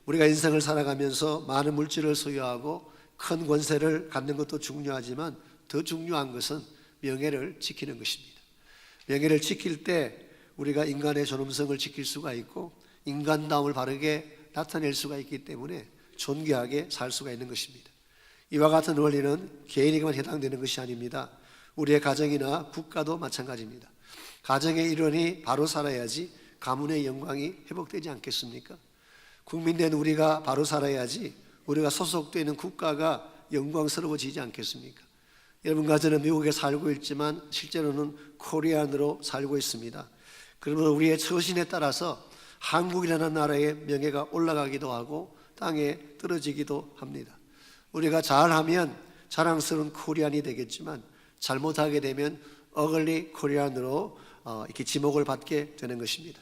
우리가 인생을 살아가면서 많은 물질을 소유하고 큰 권세를 갖는 것도 중요하지만 더 중요한 것은 명예를 지키는 것입니다. 명예를 지킬 때 우리가 인간의 존엄성을 지킬 수가 있고 인간다움을 바르게 나타낼 수가 있기 때문에 존귀하게 살 수가 있는 것입니다. 이와 같은 원리는 개인에게만 해당되는 것이 아닙니다. 우리의 가정이나 국가도 마찬가지입니다. 가정의 일원이 바로 살아야지 가문의 영광이 회복되지 않겠습니까? 국민된 우리가 바로 살아야지 우리가 소속되어 있는 국가가 영광스러워지지 않겠습니까? 여러분과 저는 미국에 살고 있지만 실제로는 코리안으로 살고 있습니다. 그러면 우리의 처신에 따라서 한국이라는 나라의 명예가 올라가기도 하고 땅에 떨어지기도 합니다. 우리가 잘하면 자랑스러운 코리안이 되겠지만 잘못하게 되면 어글리 코리안으로 이렇게 지목을 받게 되는 것입니다.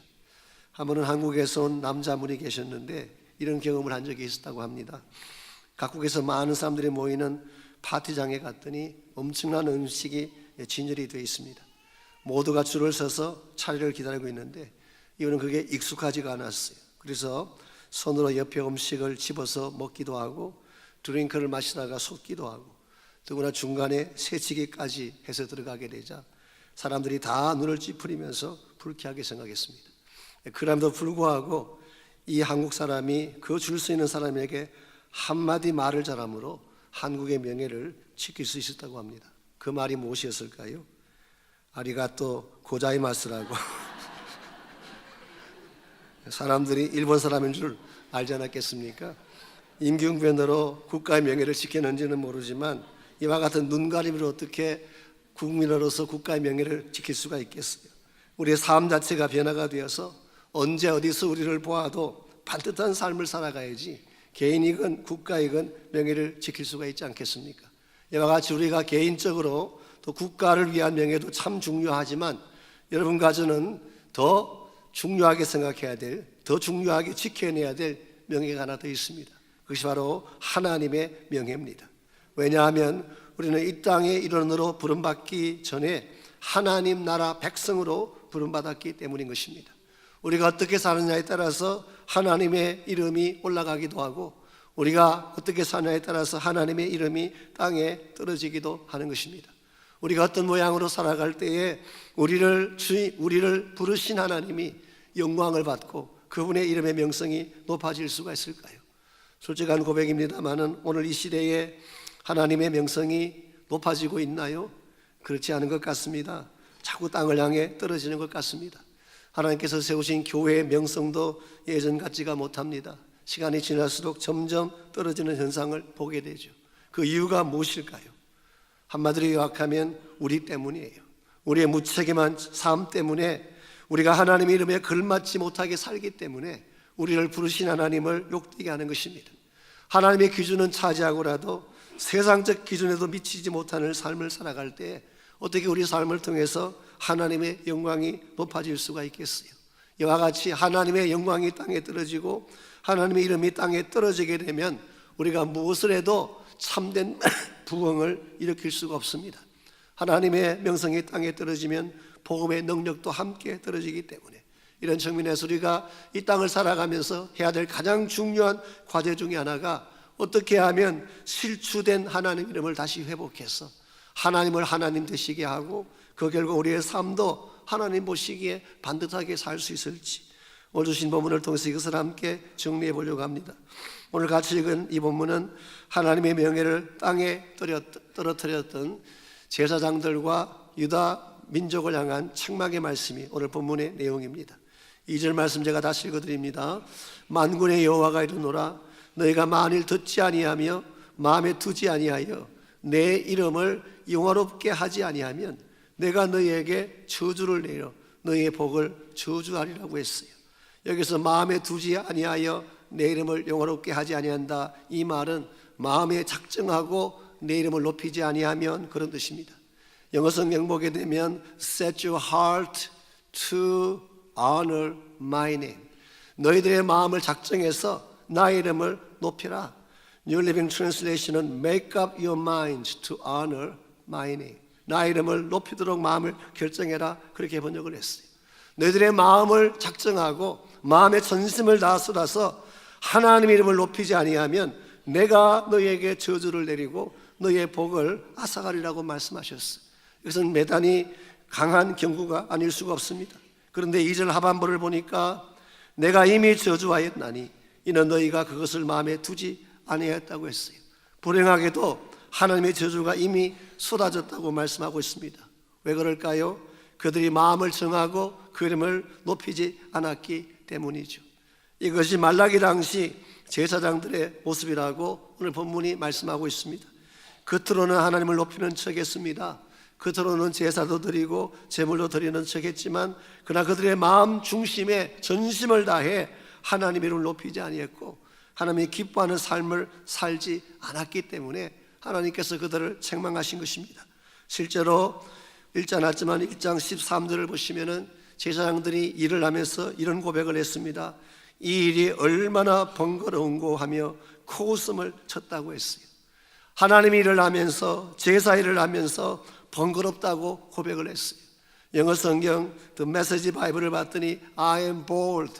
한 번은 한국에서 온 남자분이 계셨는데 이런 경험을 한 적이 있었다고 합니다. 각국에서 많은 사람들이 모이는 파티장에 갔더니 엄청난 음식이 진열이 되어 있습니다. 모두가 줄을 서서 차례를 기다리고 있는데 이분은 그게 익숙하지가 않았어요. 그래서 손으로 옆에 음식을 집어서 먹기도 하고 드링크를 마시다가 쏟기도 하고 더구나 중간에 새치기까지 해서 들어가게 되자 사람들이 다 눈을 찌푸리면서 불쾌하게 생각했습니다. 그럼에도 불구하고 이 한국 사람이 그 줄 서 있는 사람에게 한마디 말을 잘함으로 한국의 명예를 지킬 수 있었다고 합니다. 그 말이 무엇이었을까요? 아리가또 고자이마스라고 사람들이 일본 사람인 줄 알지 않았겠습니까? 임기응변으로 국가의 명예를 지켰는지는 모르지만 이와 같은 눈가림으로 어떻게 국민으로서 국가의 명예를 지킬 수가 있겠어요? 우리의 삶 자체가 변화가 되어서 언제 어디서 우리를 보아도 반듯한 삶을 살아가야지 개인이건 국가이건 명예를 지킬 수가 있지 않겠습니까? 이와 같이 우리가 개인적으로 또 국가를 위한 명예도 참 중요하지만 여러분과 저는 더 중요하게 생각해야 될, 더 중요하게 지켜내야 될 명예가 하나 더 있습니다. 그것이 바로 하나님의 명예입니다. 왜냐하면 우리는 이 땅의 일원으로 부름받기 전에 하나님 나라 백성으로 부름받았기 때문인 것입니다. 우리가 어떻게 사느냐에 따라서 하나님의 이름이 올라가기도 하고 우리가 어떻게 사느냐에 따라서 하나님의 이름이 땅에 떨어지기도 하는 것입니다. 우리가 어떤 모양으로 살아갈 때에 우리를 부르신 하나님이 영광을 받고 그분의 이름의 명성이 높아질 수가 있을까요? 솔직한 고백입니다마는 오늘 이 시대에 하나님의 명성이 높아지고 있나요? 그렇지 않은 것 같습니다. 자꾸 땅을 향해 떨어지는 것 같습니다. 하나님께서 세우신 교회의 명성도 예전 같지가 못합니다. 시간이 지날수록 점점 떨어지는 현상을 보게 되죠. 그 이유가 무엇일까요? 한마디로 요약하면 우리 때문이에요. 우리의 무책임한 삶 때문에 우리가 하나님의 이름에 걸맞지 못하게 살기 때문에 우리를 부르신 하나님을 욕되게 하는 것입니다. 하나님의 기준은 차지하고라도 세상적 기준에도 미치지 못하는 삶을 살아갈 때 어떻게 우리 삶을 통해서 하나님의 영광이 높아질 수가 있겠어요? 이와 같이 하나님의 영광이 땅에 떨어지고 하나님의 이름이 땅에 떨어지게 되면 우리가 무엇을 해도 참된 부흥을 일으킬 수가 없습니다. 하나님의 명성이 땅에 떨어지면 복음의 능력도 함께 떨어지기 때문에 이런 측면에서 우리가 이 땅을 살아가면서 해야 될 가장 중요한 과제 중에 하나가 어떻게 하면 실추된 하나님 이름을 다시 회복해서 하나님을 하나님 되시게 하고 그 결과 우리의 삶도 하나님 보시기에 반듯하게 살 수 있을지 오늘 주신 본문을 통해서 이것을 함께 정리해 보려고 합니다. 오늘 같이 읽은 이 본문은 하나님의 명예를 땅에 떨어뜨렸던 제사장들과 유다 민족을 향한 책망의 말씀이 오늘 본문의 내용입니다. 2절 말씀 제가 다시 읽어드립니다. 만군의 여호와가 이르노라 너희가 만일 듣지 아니하며 마음에 두지 아니하여 내 이름을 영화롭게 하지 아니하면 내가 너희에게 저주를 내려 너희의 복을 저주하리라고 했어요. 여기서 마음에 두지 아니하여 내 이름을 영화롭게 하지 아니한다, 이 말은 마음에 작정하고 내 이름을 높이지 아니하면 그런 뜻입니다. 영어 성경 보게 되면 set your heart to honor my name, 너희들의 마음을 작정해서 나의 이름을 높이라. New Living Translation은 make up your mind to honor my name, 나의 이름을 높이도록 마음을 결정해라, 그렇게 번역을 했어요. 너희들의 마음을 작정하고 마음의 전심을 다 쏟아서 하나님의 이름을 높이지 아니하면 내가 너희에게 저주를 내리고 너희의 복을 앗아가리라고 말씀하셨어요. 이것은 매단이 강한 경고가 아닐 수가 없습니다. 그런데 2절 하반부를 보니까 내가 이미 저주하였나니 이는 너희가 그것을 마음에 두지 아니하였다고 했어요. 불행하게도 하나님의 저주가 이미 쏟아졌다고 말씀하고 있습니다. 왜 그럴까요? 그들이 마음을 정하고 그 이름을 높이지 않았기 때문이죠. 이것이 말라기 당시 제사장들의 모습이라고 오늘 본문이 말씀하고 있습니다. 겉으로는 하나님을 높이는 척했습니다. 겉으로는 제사도 드리고 제물도 드리는 척했지만 그러나 그들의 마음 중심에 전심을 다해 하나님의 이름을 높이지 아니했고 하나님이 기뻐하는 삶을 살지 않았기 때문에 하나님께서 그들을 책망하신 것입니다. 실제로 읽지 않았지만 1장 13절을 보시면은 제사장들이 일을 하면서 이런 고백을 했습니다. 이 일이 얼마나 번거로운고 하며 코웃음을 쳤다고 했어요. 하나님이 일을 하면서 제사 일을 하면서 번거롭다고 고백을 했어요. 영어 성경 The Message 바이블을 봤더니 I am bored,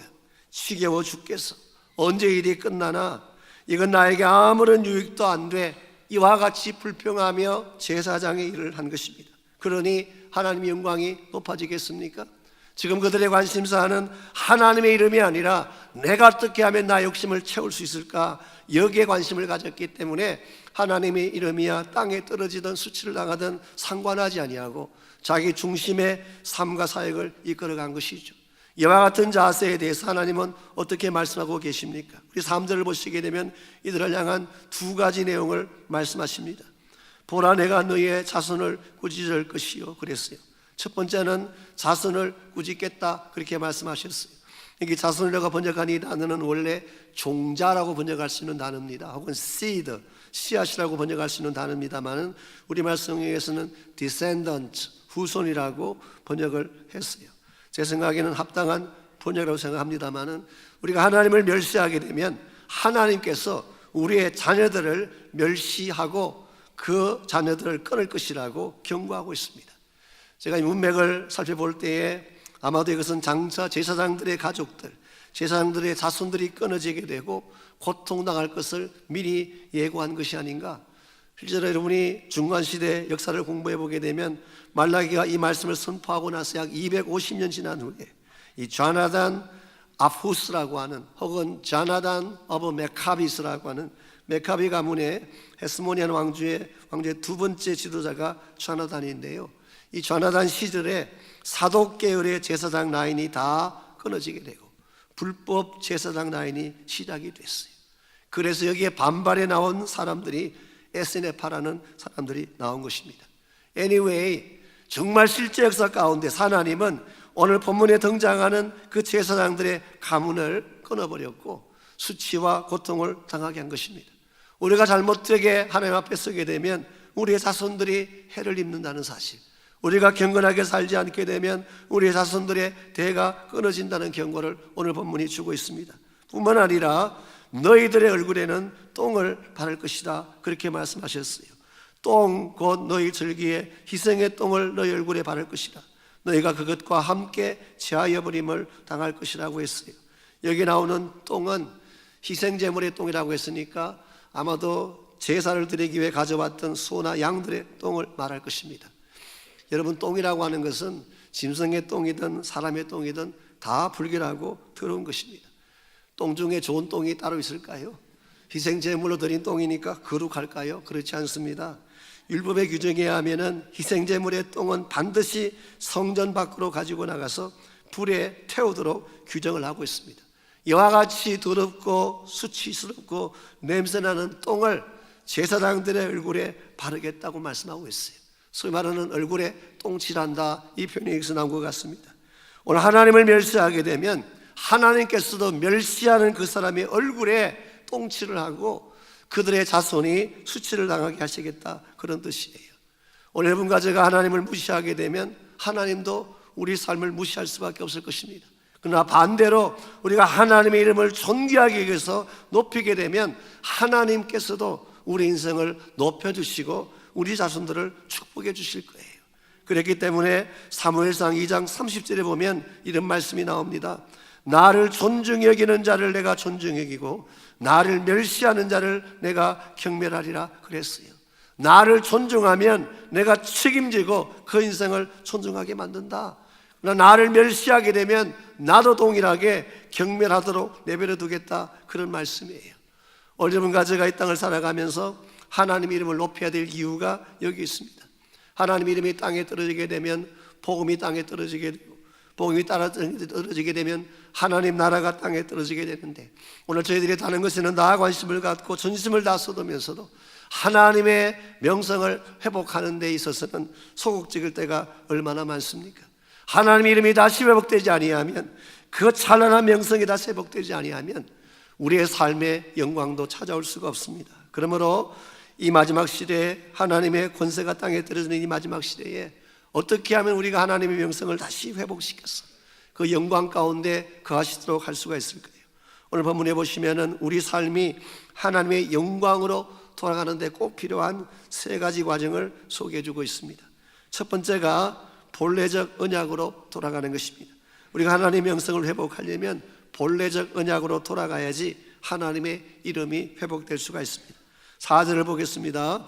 지겨워 죽겠어. 언제 일이 끝나나 이건 나에게 아무런 유익도 안 돼. 이와 같이 불평하며 제사장의 일을 한 것입니다. 그러니 하나님의 영광이 높아지겠습니까? 지금 그들의 관심사는 하나님의 이름이 아니라 내가 어떻게 하면 나 욕심을 채울 수 있을까, 여기에 관심을 가졌기 때문에 하나님의 이름이야 땅에 떨어지든 수치를 당하든 상관하지 아니하고 자기 중심의 삶과 사역을 이끌어간 것이죠. 이와 같은 자세에 대해서 하나님은 어떻게 말씀하고 계십니까? 우리 3절을 보시게 되면 이들을 향한 두 가지 내용을 말씀하십니다. 보라, 내가 너희의 자손을 꾸짖을 것이요 그랬어요. 첫 번째는 자손을 꾸짖겠다, 그렇게 말씀하셨어요. 여기 자손이라고 번역한 이 단어는 원래 종자라고 번역할 수 있는 단어입니다. 혹은 seed, 씨앗이라고 번역할 수 있는 단어입니다만 우리말 성경에서는 descendant, 후손이라고 번역을 했어요. 제 생각에는 합당한 번역이라고 생각합니다만 우리가 하나님을 멸시하게 되면 하나님께서 우리의 자녀들을 멸시하고 그 자녀들을 끊을 것이라고 경고하고 있습니다. 제가 이 문맥을 살펴볼 때에 아마도 이것은 장차 제사장들의 가족들, 제사장들의 자손들이 끊어지게 되고 고통당할 것을 미리 예고한 것이 아닌가. 실제로 여러분이 중간시대 역사를 공부해 보게 되면 말라기가 이 말씀을 선포하고 나서 약 250년 지난 후에 이 좌나단 아프스라고 하는 혹은 좌나단 어브 메카비스라고 하는 메카비 가문의 헤스모니안 왕조의 두 번째 지도자가 좌나단인데요. 이 좌나단 시절에 사독 계열의 제사장 라인이 다 끊어지게 되고 불법 제사장 라인이 시작이 됐어요. 그래서 여기에 반발에 나온 사람들이 에스네파라는 사람들이 나온 것입니다. Anyway, 정말 실제 역사 가운데 하나님은 오늘 본문에 등장하는 그 제사장들의 가문을 끊어버렸고 수치와 고통을 당하게 한 것입니다. 우리가 잘못되게 하나님 앞에 서게 되면 우리의 자손들이 해를 입는다는 사실, 우리가 경건하게 살지 않게 되면 우리의 자손들의 대가 끊어진다는 경고를 오늘 본문이 주고 있습니다. 뿐만 아니라 너희들의 얼굴에는 똥을 바를 것이다, 그렇게 말씀하셨어요. 똥 곧 너희 절기에 희생의 똥을 너희 얼굴에 바를 것이다. 너희가 그것과 함께 제하여 버림을 당할 것이라고 했어요. 여기 나오는 똥은 희생제물의 똥이라고 했으니까 아마도 제사를 드리기 위해 가져왔던 소나 양들의 똥을 말할 것입니다. 여러분, 똥이라고 하는 것은 짐승의 똥이든 사람의 똥이든 다 불결하고 더러운 것입니다. 똥 중에 좋은 똥이 따로 있을까요? 희생제물로 드린 똥이니까 거룩할까요? 그렇지 않습니다. 율법의 규정에 의하면 희생제물의 똥은 반드시 성전 밖으로 가지고 나가서 불에 태우도록 규정을 하고 있습니다. 이와 같이 더럽고 수치스럽고 냄새나는 똥을 제사장들의 얼굴에 바르겠다고 말씀하고 있어요. 소위 말하는 얼굴에 똥칠한다, 이 표현이 여기서 나온 것 같습니다. 오늘 하나님을 멸시하게 되면 하나님께서도 멸시하는 그 사람의 얼굴에 똥칠을 하고 그들의 자손이 수치를 당하게 하시겠다, 그런 뜻이에요. 오늘 여러분과 제가 하나님을 무시하게 되면 하나님도 우리 삶을 무시할 수밖에 없을 것입니다. 그러나 반대로 우리가 하나님의 이름을 존귀하게 여겨서 높이게 되면 하나님께서도 우리 인생을 높여주시고 우리 자손들을 축복해 주실 거예요. 그렇기 때문에 사무엘상 2장 30절에 보면 이런 말씀이 나옵니다. 나를 존중히 여기는 자를 내가 존중히 여기고 나를 멸시하는 자를 내가 경멸하리라 그랬어요. 나를 존중하면 내가 책임지고 그 인생을 존중하게 만든다. 그러나 나를 멸시하게 되면 나도 동일하게 경멸하도록 내버려 두겠다, 그런 말씀이에요. 오늘 여러분과 제가 이 땅을 살아가면서 하나님 이름을 높여야 될 이유가 여기 있습니다. 하나님 이름이 땅에 떨어지게 되면 복음이 땅에 떨어지게 되고, 복음이 떨어지게 되면 하나님 나라가 땅에 떨어지게 되는데, 오늘 저희들이 다른 것에는 다 관심을 갖고 전심을 다 쏟으면서도 하나님의 명성을 회복하는 데 있어서는 소극적일 때가 얼마나 많습니까? 하나님의 이름이 다시 회복되지 아니하면, 그 찬란한 명성이 다시 회복되지 아니하면 우리의 삶의 영광도 찾아올 수가 없습니다. 그러므로 이 마지막 시대에, 하나님의 권세가 땅에 떨어지는 이 마지막 시대에 어떻게 하면 우리가 하나님의 명성을 다시 회복시켜서 그 영광 가운데 거하시도록 할 수가 있을까요? 오늘 본문에 보시면은 우리 삶이 하나님의 영광으로 돌아가는 데 꼭 필요한 세 가지 과정을 소개해 주고 있습니다. 첫 번째가 본래적 언약으로 돌아가는 것입니다. 우리가 하나님의 명성을 회복하려면 본래적 언약으로 돌아가야지 하나님의 이름이 회복될 수가 있습니다. 4절을 보겠습니다.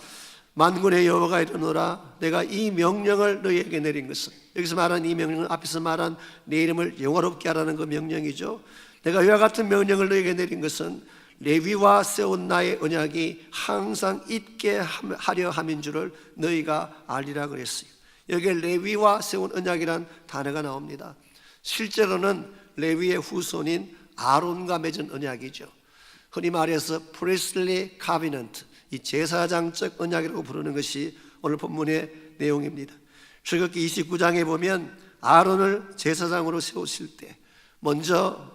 만군의 여호와가 이르노라, 내가 이 명령을 너희에게 내린 것은, 여기서 말한 이 명령은 앞에서 말한 내 이름을 영화롭게 하라는 그 명령이죠. 내가 이와 같은 명령을 너희에게 내린 것은 레위와 세운 나의 언약이 항상 있게 하려 함인 줄을 너희가 알리라 그랬어요. 여기에 레위와 세운 언약이란 단어가 나옵니다. 실제로는 레위의 후손인 아론과 맺은 언약이죠. 흔히 말해서 priestly covenant, 이 제사장적 언약이라고 부르는 것이 오늘 본문의 내용입니다. 출애굽기 29장에 보면 아론을 제사장으로 세우실 때 먼저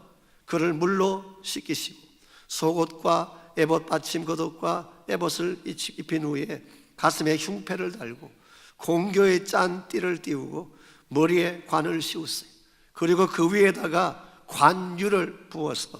그를 물로 씻기시고 속옷과 에봇 받침 겉옷과 에봇을 입힌 후에 가슴에 흉패를 달고 공교의 짠 띠를 띄우고 머리에 관을 씌웠어요. 그리고 그 위에다가 관유를 부어서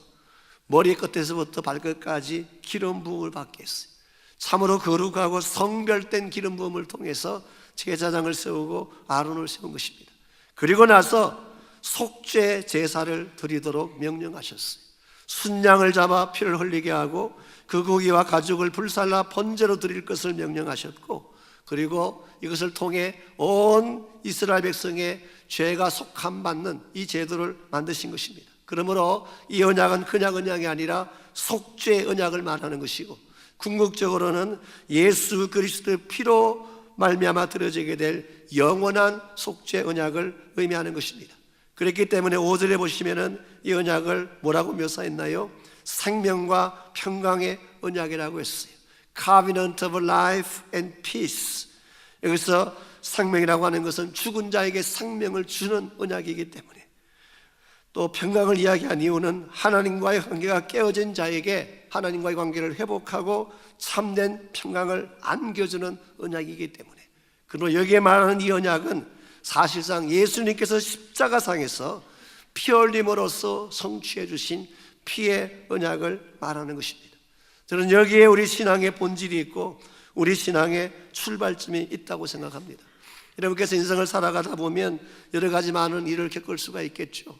머리 끝에서부터 발끝까지 기름 부음을 받게 했어요. 참으로 거룩하고 성별된 기름 부음을 통해서 제사장을 세우고 아론을 세운 것입니다. 그리고 나서 속죄 제사를 드리도록 명령하셨어요. 순양을 잡아 피를 흘리게 하고 그 고기와 가죽을 불살라 번제로 드릴 것을 명령하셨고, 그리고 이것을 통해 온 이스라엘 백성의 죄가 속함받는 이 제도를 만드신 것입니다. 그러므로 이 언약은 그냥 언약이 아니라 속죄 언약을 말하는 것이고, 궁극적으로는 예수 그리스도의 피로 말미암아 드려지게 될 영원한 속죄 언약을 의미하는 것입니다. 그렇기 때문에 5절에 보시면은 이 언약을 뭐라고 묘사했나요? 생명과 평강의 언약이라고 했어요. Covenant of life and peace. 여기서 생명이라고 하는 것은 죽은 자에게 생명을 주는 언약이기 때문에, 또 평강을 이야기한 이유는 하나님과의 관계가 깨어진 자에게 하나님과의 관계를 회복하고 참된 평강을 안겨주는 언약이기 때문에, 그리고 여기에 말하는 이 언약은 사실상 예수님께서 십자가상에서 피 흘림으로써 성취해 주신 피의 언약을 말하는 것입니다. 저는 여기에 우리 신앙의 본질이 있고 우리 신앙의 출발점이 있다고 생각합니다. 여러분께서 인생을 살아가다 보면 여러 가지 많은 일을 겪을 수가 있겠죠.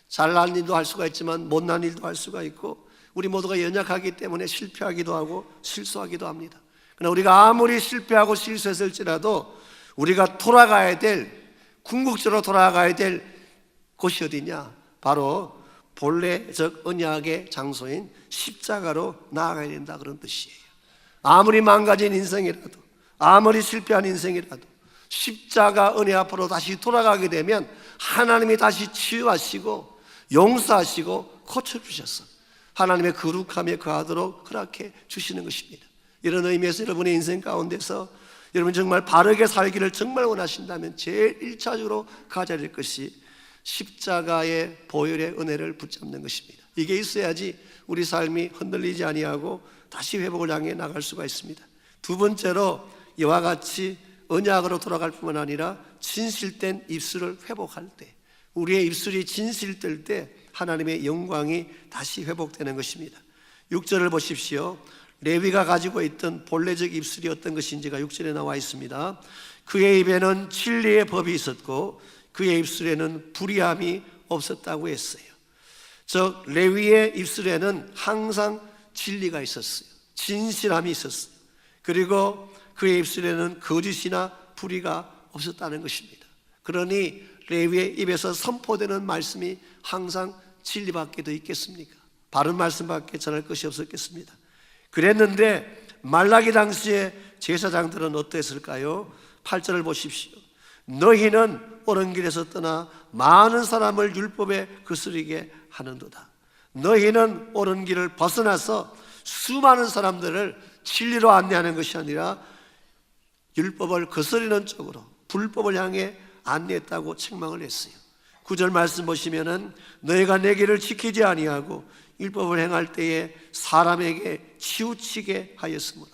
잘난 일도 할 수가 있지만 못난 일도 할 수가 있고, 우리 모두가 연약하기 때문에 실패하기도 하고 실수하기도 합니다. 그러나 우리가 아무리 실패하고 실수했을지라도 우리가 돌아가야 될, 궁극적으로 돌아가야 될 곳이 어디냐? 바로 본래적 언약의 장소인 십자가로 나아가야 된다, 그런 뜻이에요. 아무리 망가진 인생이라도, 아무리 실패한 인생이라도 십자가 은혜 앞으로 다시 돌아가게 되면 하나님이 다시 치유하시고 용서하시고 고쳐주셔서 하나님의 거룩함에 거하도록 허락해 주시는 것입니다. 이런 의미에서 여러분의 인생 가운데서 여러분 정말 바르게 살기를 정말 원하신다면 제일 1차적으로 가져야 될 것이 십자가의 보혈의 은혜를 붙잡는 것입니다. 이게 있어야지 우리 삶이 흔들리지 아니하고 다시 회복을 향해 나갈 수가 있습니다. 두 번째로 이와 같이 언약으로 돌아갈 뿐만 아니라 진실된 입술을 회복할 때, 우리의 입술이 진실될 때 하나님의 영광이 다시 회복되는 것입니다. 6절을 보십시오. 레위가 가지고 있던 본래적 입술이 어떤 것인지가 6절에 나와 있습니다. 그의 입에는 진리의 법이 있었고 그의 입술에는 불의함이 없었다고 했어요. 즉 레위의 입술에는 항상 진리가 있었어요. 진실함이 있었어요. 그리고 그의 입술에는 거짓이나 불의가 없었다는 것입니다. 그러니 레위의 입에서 선포되는 말씀이 항상 진리밖에 더 있겠습니까? 바른 말씀밖에 전할 것이 없었겠습니다. 그랬는데 말라기 당시에 제사장들은 어땠을까요? 8절을 보십시오. 너희는 옳은 길에서 떠나 많은 사람을 율법에 거스르게 하는도다. 너희는 옳은 길을 벗어나서 수많은 사람들을 진리로 안내하는 것이 아니라 율법을 거스르는 쪽으로 불법을 향해 안내했다고 책망을 했어요. 9절 말씀 보시면은 너희가 내 길을 지키지 아니하고 율법을 행할 때에 사람에게 치우치게 하였으므로,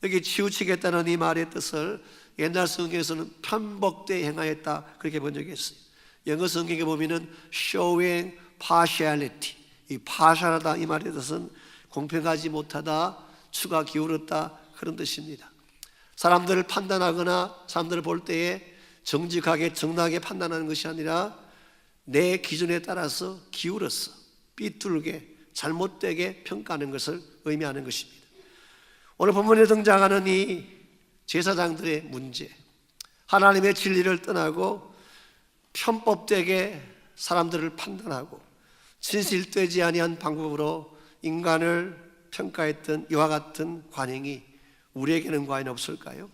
여기 치우치겠다는 이 말의 뜻을 옛날 성경에서는 편복되게 행하였다 그렇게 본 적이 있어요. 영어 성경에 보면은 showing partiality, 이 파샬하다 이 말의 뜻은 공평하지 못하다, 추가 기울었다 그런 뜻입니다. 사람들을 판단하거나 사람들을 볼 때에 정직하게 정당하게 판단하는 것이 아니라 내 기준에 따라서 기울어서 삐뚤게 잘못되게 평가하는 것을 의미하는 것입니다. 오늘 본문에 등장하는 이 제사장들의 문제, 하나님의 진리를 떠나고 편법되게 사람들을 판단하고 진실되지 아니한 방법으로 인간을 평가했던 이와 같은 관행이 우리에게는 과연 없을까요?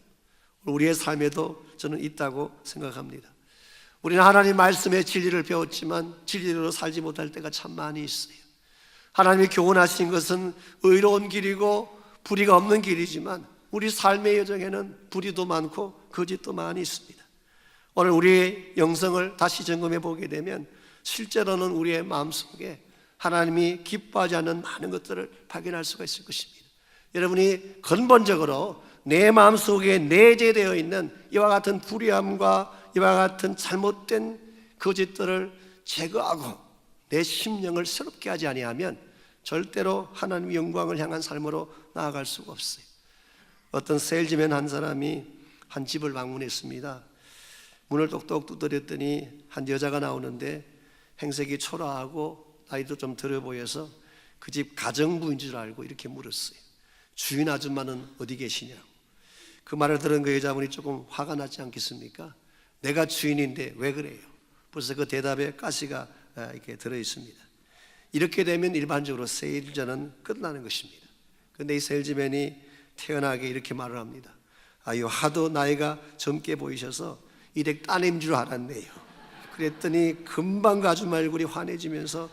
우리의 삶에도 저는 있다고 생각합니다. 우리는 하나님 말씀의 진리를 배웠지만 진리로 살지 못할 때가 참 많이 있어요. 하나님이 교훈하신 것은 의로운 길이고 불의가 없는 길이지만 우리 삶의 여정에는 불의도 많고 거짓도 많이 있습니다. 오늘 우리의 영성을 다시 점검해 보게 되면 실제로는 우리의 마음속에 하나님이 기뻐하지 않는 많은 것들을 발견할 수가 있을 것입니다. 여러분이 근본적으로 내 마음속에 내재되어 있는 이와 같은 불의함과 이와 같은 잘못된 거짓들을 제거하고 내 심령을 새롭게 하지 아니하면 절대로 하나님의 영광을 향한 삶으로 나아갈 수가 없어요. 어떤 세일즈맨 한 사람이 한 집을 방문했습니다. 문을 똑똑 두드렸더니 한 여자가 나오는데 행색이 초라하고 나이도 좀 들어 보여서 그 집 가정부인 줄 알고 이렇게 물었어요. 주인 아줌마는 어디 계시냐고. 그 말을 들은 그 여자분이 조금 화가 나지 않겠습니까? 내가 주인인데 왜 그래요? 벌써 그 대답에 가시가 이렇게 들어 있습니다. 이렇게 되면 일반적으로 세일즈는 끝나는 것입니다. 그런데 이 세일즈맨이 태연하게 이렇게 말을 합니다. 아유, 하도 나이가 젊게 보이셔서 이댁 따님 줄 알았네요. 그랬더니 금방 그 아줌마 얼굴이 환해지면서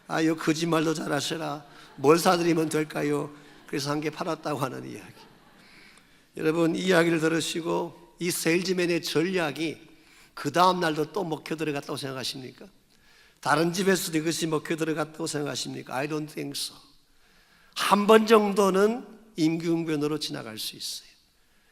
아유, 거짓말도 잘하셔라. 뭘 사드리면 될까요? 그래서 한 개 팔았다고 하는 이야기. 여러분, 이 이야기를 들으시고 이 세일즈맨의 전략이 그 다음 날도 또 먹혀 들어갔다고 생각하십니까? 다른 집에서도 이것이 먹혀 들어갔다고 생각하십니까? I don't think so. 한 번 정도는 임기응변으로 지나갈 수 있어요.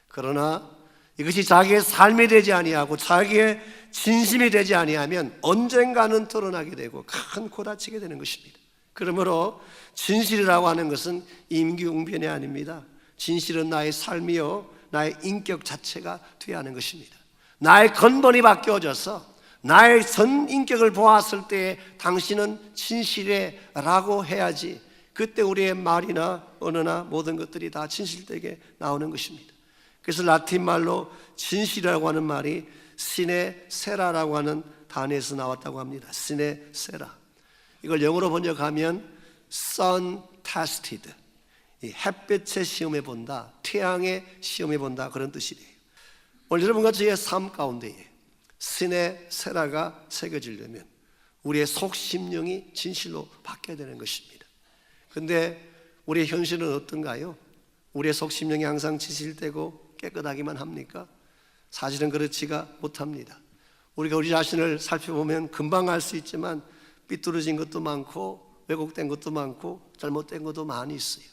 그러나 이것이 자기의 삶이 되지 아니하고 자기의 진심이 되지 아니하면 언젠가는 드러나게 되고 큰 고다치게 되는 것입니다. 그러므로 진실이라고 하는 것은 임기응변이 아닙니다. 진실은 나의 삶이요 나의 인격 자체가 되어야 하는 것입니다. 나의 근본이 바뀌어져서 나의 전 인격을 보았을 때 당신은 진실해 라고 해야지 그때 우리의 말이나 언어나 모든 것들이 다 진실되게 나오는 것입니다. 그래서 라틴 말로 진실이라고 하는 말이 시네 세라라고 하는 단어에서 나왔다고 합니다. 시네 세라. 이걸 영어로 번역하면 sun tested, 이 햇볕의 시험해 본다, 태양의 시험해 본다 그런 뜻이래요. 오늘 여러분과 저의 삶 가운데에 신의 세라가 새겨지려면 우리의 속심령이 진실로 바뀌어야 되는 것입니다. 그런데 우리의 현실은 어떤가요? 우리의 속심령이 항상 진실되고 깨끗하기만 합니까? 사실은 그렇지가 못합니다. 우리가 우리 자신을 살펴보면 금방 알 수 있지만 삐뚤어진 것도 많고 왜곡된 것도 많고 잘못된 것도 많이 있어요.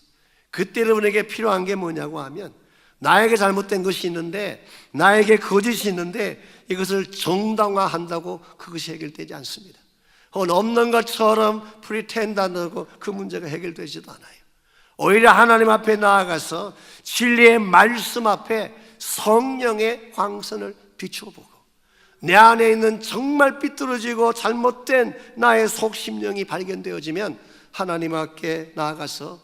그때 여러분에게 필요한 게 뭐냐고 하면 나에게 잘못된 것이 있는데 나에게 거짓이 있는데 이것을 정당화한다고 그것이 해결되지 않습니다. 혹은 없는 것처럼 프리텐드한다고 그 문제가 해결되지도 않아요. 오히려 하나님 앞에 나아가서 진리의 말씀 앞에 성령의 광선을 비춰보고 내 안에 있는 정말 삐뚤어지고 잘못된 나의 속심령이 발견되어지면 하나님 앞에 나아가서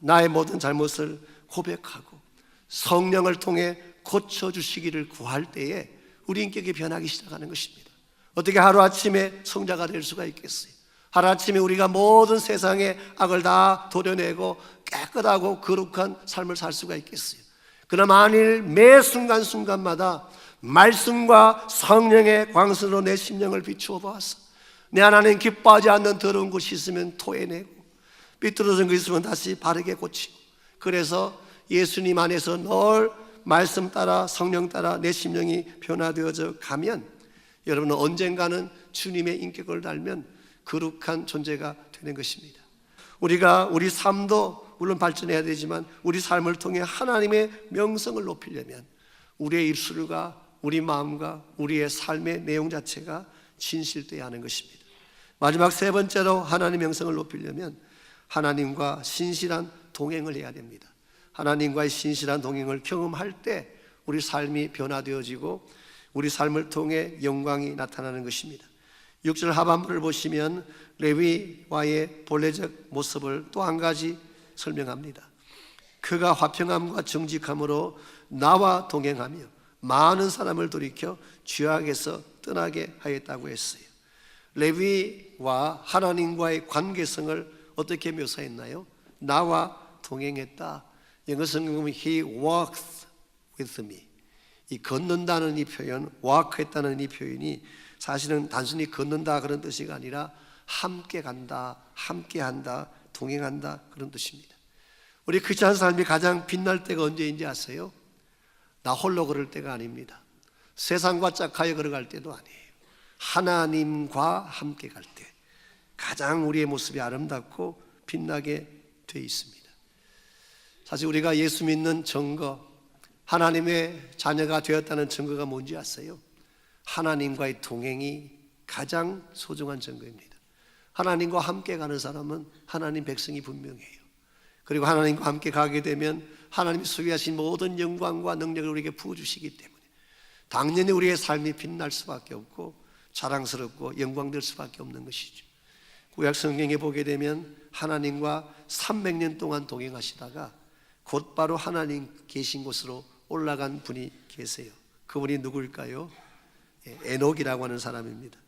나의 모든 잘못을 고백하고 성령을 통해 고쳐주시기를 구할 때에 우리 인격이 변하기 시작하는 것입니다. 어떻게 하루아침에 성자가 될 수가 있겠어요? 하루아침에 우리가 모든 세상의 악을 다 도려내고 깨끗하고 거룩한 삶을 살 수가 있겠어요? 그러나 만일 매 순간순간마다 말씀과 성령의 광선으로 내 심령을 비추어 보아서 내 하나님 기뻐하지 않는 더러운 것이 있으면 토해내고 삐뚤어진 것이 있으면 다시 바르게 고치고, 그래서 예수님 안에서 늘 말씀 따라 성령 따라 내 심령이 변화되어져 가면 여러분은 언젠가는 주님의 인격을 닮은 거룩한 존재가 되는 것입니다. 우리가 우리 삶도 물론 발전해야 되지만 우리 삶을 통해 하나님의 명성을 높이려면 우리의 입술과 우리 마음과 우리의 삶의 내용 자체가 진실되어야 하는 것입니다. 마지막 세 번째로 하나님의 명성을 높이려면 하나님과 신실한 동행을 해야 됩니다. 하나님과의 신실한 동행을 경험할 때 우리 삶이 변화되어지고 우리 삶을 통해 영광이 나타나는 것입니다. 6절 하반부를 보시면 레위와의 본래적 모습을 또 한 가지 설명합니다. 그가 화평함과 정직함으로 나와 동행하며 많은 사람을 돌이켜 죄악에서 떠나게 하였다고 했어요. 레위와 하나님과의 관계성을 어떻게 묘사했나요? 나와 동행했다. 영어 성경에 보면 He walked with me. 이 걷는다는 이 표현, walk했다는 이 표현이 사실은 단순히 걷는다 그런 뜻이 아니라 함께 간다, 함께 한다, 동행한다 그런 뜻입니다. 우리 크리스찬 삶이 가장 빛날 때가 언제인지 아세요? 나 홀로 걸을 때가 아닙니다. 세상과 짝하여 걸어갈 때도 아니에요. 하나님과 함께 갈 때 가장 우리의 모습이 아름답고 빛나게 돼 있습니다. 사실 우리가 예수 믿는 증거, 하나님의 자녀가 되었다는 증거가 뭔지 아세요? 하나님과의 동행이 가장 소중한 증거입니다. 하나님과 함께 가는 사람은 하나님 백성이 분명해요. 그리고 하나님과 함께 가게 되면 하나님이 소유하신 모든 영광과 능력을 우리에게 부어주시기 때문에 당연히 우리의 삶이 빛날 수밖에 없고 자랑스럽고 영광될 수밖에 없는 것이죠. 구약 성경에 보게 되면 하나님과 300년 동안 동행하시다가 곧바로 하나님 계신 곳으로 올라간 분이 계세요. 그분이 누구일까요? 에녹이라고 하는 사람입니다.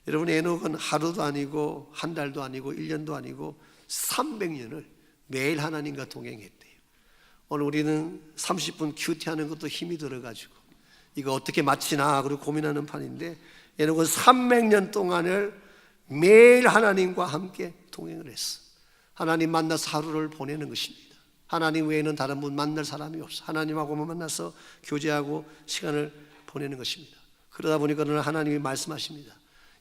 여러분, 에녹은 하루도 아니고 한 달도 아니고 1년도 아니고 300년을 매일 하나님과 동행했대요. 오늘 우리는 30분 큐티하는 것도 힘이 들어가지고 이거 어떻게 마치나 그리고 고민하는 판인데, 에녹은 300년 동안을 매일 하나님과 함께 동행을 했어. 하나님 만나서 하루를 보내는 것입니다. 하나님 외에는 다른 분 만날 사람이 없어. 하나님하고만 만나서 교제하고 시간을 보내는 것입니다. 그러다 보니까 하나님이 말씀하십니다.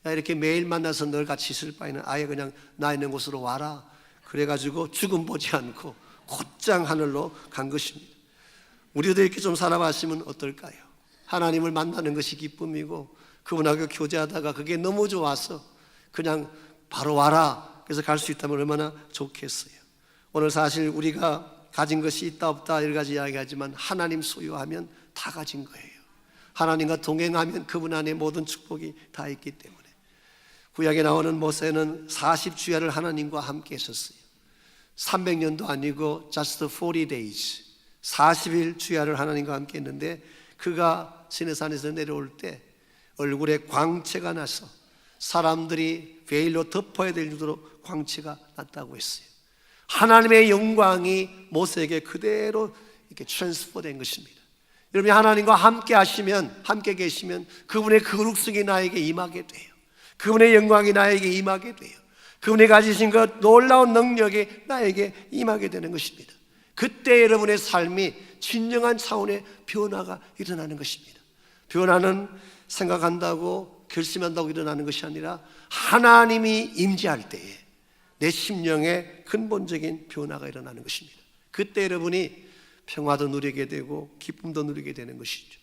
야, 이렇게 매일 만나서 널 같이 있을 바에는 아예 그냥 나 있는 곳으로 와라. 그래가지고 죽음 보지 않고 곧장 하늘로 간 것입니다. 우리도 이렇게 좀 살아봤으면 어떨까요? 하나님을 만나는 것이 기쁨이고 그분하고 교제하다가 그게 너무 좋아서 그냥 바로 와라. 그래서 갈 수 있다면 얼마나 좋겠어요. 오늘 사실 우리가 가진 것이 있다 없다 여러 가지 이야기하지만 하나님 소유하면 다 가진 거예요. 하나님과 동행하면 그분 안에 모든 축복이 다 있기 때문에. 구약에 나오는 모세는 40주야를 하나님과 함께 했었어요. 300년도 아니고 just 40 days 40일 주야를 하나님과 함께 했는데 그가 시내산에서 내려올 때 얼굴에 광채가 나서 사람들이 베일로 덮어야 될 정도로 광채가 났다고 했어요. 하나님의 영광이 모세에게 그대로 이렇게 트랜스퍼된 것입니다. 여러분이 하나님과 함께 하시면, 함께 계시면 그분의 거룩성이 나에게 임하게 돼요. 그분의 영광이 나에게 임하게 돼요. 그분이 가지신 그 놀라운 능력이 나에게 임하게 되는 것입니다. 그때 여러분의 삶이 진정한 차원의 변화가 일어나는 것입니다. 변화는 생각한다고 결심한다고 일어나는 것이 아니라 하나님이 임재할 때에 내 심령에 근본적인 변화가 일어나는 것입니다. 그때 여러분이 평화도 누리게 되고 기쁨도 누리게 되는 것이죠.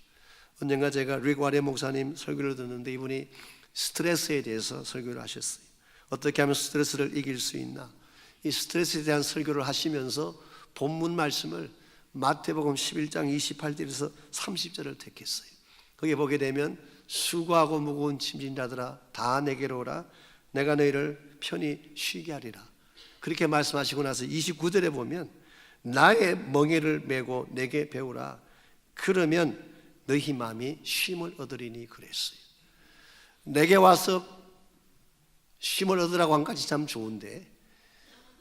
언젠가 제가 리과레 목사님 설교를 듣는데 이분이 스트레스에 대해서 설교를 하셨어요. 어떻게 하면 스트레스를 이길 수 있나? 이 스트레스에 대한 설교를 하시면서 본문 말씀을 마태복음 11장 28절에서 30절을 택했어요. 거기에 보게 되면 수고하고 무거운 짐진 자들아 다 내게로 오라. 내가 너희를 편히 쉬게 하리라. 그렇게 말씀하시고 나서 29절에 보면 나의 멍에를 메고 내게 배우라. 그러면 너희 마음이 쉼을 얻으리니 그랬어요. 내게 와서 쉼을 얻으라고 한 가지 참 좋은데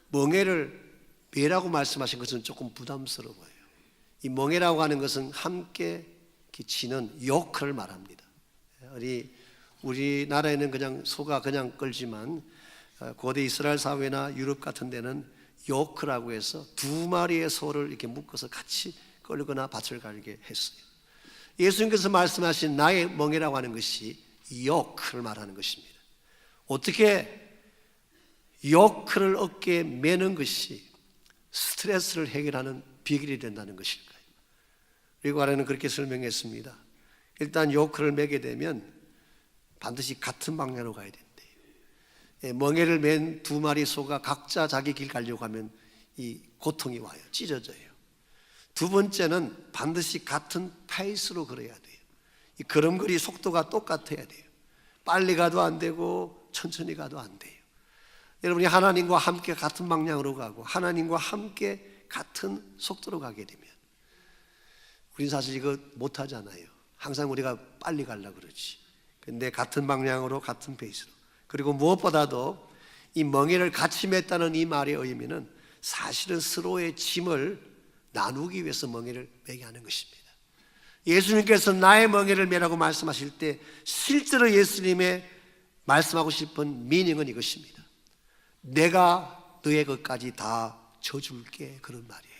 멍에를 메라고 말씀하신 것은 조금 부담스러워요. 이 멍에라고 하는 것은 함께 지는 요크를 말합니다. 우리나라에는 그냥 소가 그냥 끌지만 고대 이스라엘 사회나 유럽 같은 데는 요크라고 해서 두 마리의 소를 이렇게 묶어서 같이 끌거나 밭을 갈게 했어요. 예수님께서 말씀하신 나의 멍에라고 하는 것이 요크를 말하는 것입니다. 어떻게 요크를 어깨에 매는 것이 스트레스를 해결하는 비결이 된다는 것일까요? 그리고 아래는 그렇게 설명했습니다. 일단 요크를 매게 되면 반드시 같은 방향으로 가야 된대요. 멍에를 맨 두 마리 소가 각자 자기 길 가려고 하면 이 고통이 와요. 찢어져요. 두 번째는 반드시 같은 페이스로 걸어야 돼요. 이 걸음걸이 속도가 똑같아야 돼요. 빨리 가도 안 되고 천천히 가도 안 돼요. 여러분이 하나님과 함께 같은 방향으로 가고 하나님과 함께 같은 속도로 가게 되면 우린 사실 이거 못하잖아요. 항상 우리가 빨리 가려고 그러지. 근데 같은 방향으로 같은 페이스로, 그리고 무엇보다도 이 멍에를 같이 맸다는 이 말의 의미는 사실은 서로의 짐을 나누기 위해서 멍에를 매게 하는 것입니다. 예수님께서 나의 멍에를 매라고 말씀하실 때 실제로 예수님의 말씀하고 싶은 미닝은 이것입니다. 내가 너의 것까지 다 져줄게, 그런 말이에요.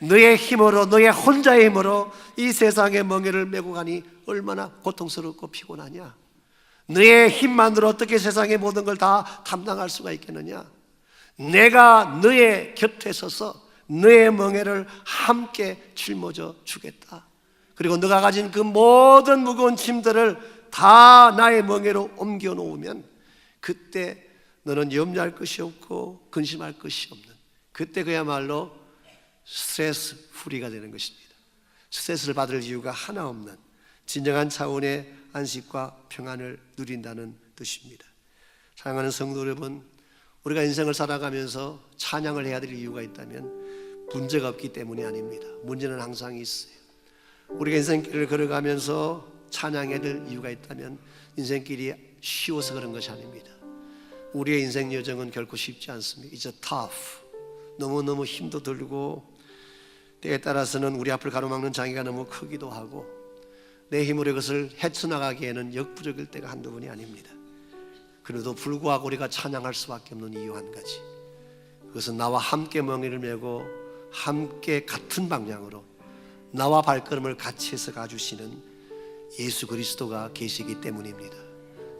너의 힘으로, 너의 혼자의 힘으로 이 세상의 멍에를 메고 가니 얼마나 고통스럽고 피곤하냐. 너의 힘만으로 어떻게 세상의 모든 걸 다 감당할 수가 있겠느냐. 내가 너의 곁에 서서 너의 멍에를 함께 짊어져 주겠다. 그리고 너가 가진 그 모든 무거운 짐들을 다 나의 멍에로 옮겨 놓으면 그때 너는 염려할 것이 없고 근심할 것이 없는, 그때 그야말로 스트레스 프리가 되는 것입니다. 스트레스를 받을 이유가 하나 없는 진정한 차원의 안식과 평안을 누린다는 뜻입니다. 사랑하는 성도 여러분, 우리가 인생을 살아가면서 찬양을 해야 될 이유가 있다면 문제가 없기 때문이 아닙니다. 문제는 항상 있어요. 우리가 인생길을 걸어가면서 찬양해야 될 이유가 있다면 인생길이 쉬워서 그런 것이 아닙니다. 우리의 인생 여정은 결코 쉽지 않습니다. It's tough. 너무너무 힘도 들고 때에 따라서는 우리 앞을 가로막는 장애가 너무 크기도 하고 내 힘으로 이것을 헤쳐나가기에는 역부족일 때가 한두 번이 아닙니다. 그래도 불구하고 우리가 찬양할 수밖에 없는 이유 한 가지, 그것은 나와 함께 멍에를 메고 함께 같은 방향으로 나와 발걸음을 같이 해서 가주시는 예수 그리스도가 계시기 때문입니다.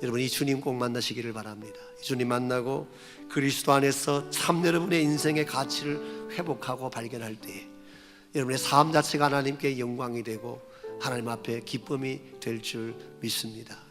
여러분, 이 주님 꼭 만나시기를 바랍니다. 이 주님 만나고 그리스도 안에서 참 여러분의 인생의 가치를 회복하고 발견할 때 여러분의 삶 자체가 하나님께 영광이 되고 하나님 앞에 기쁨이 될 줄 믿습니다.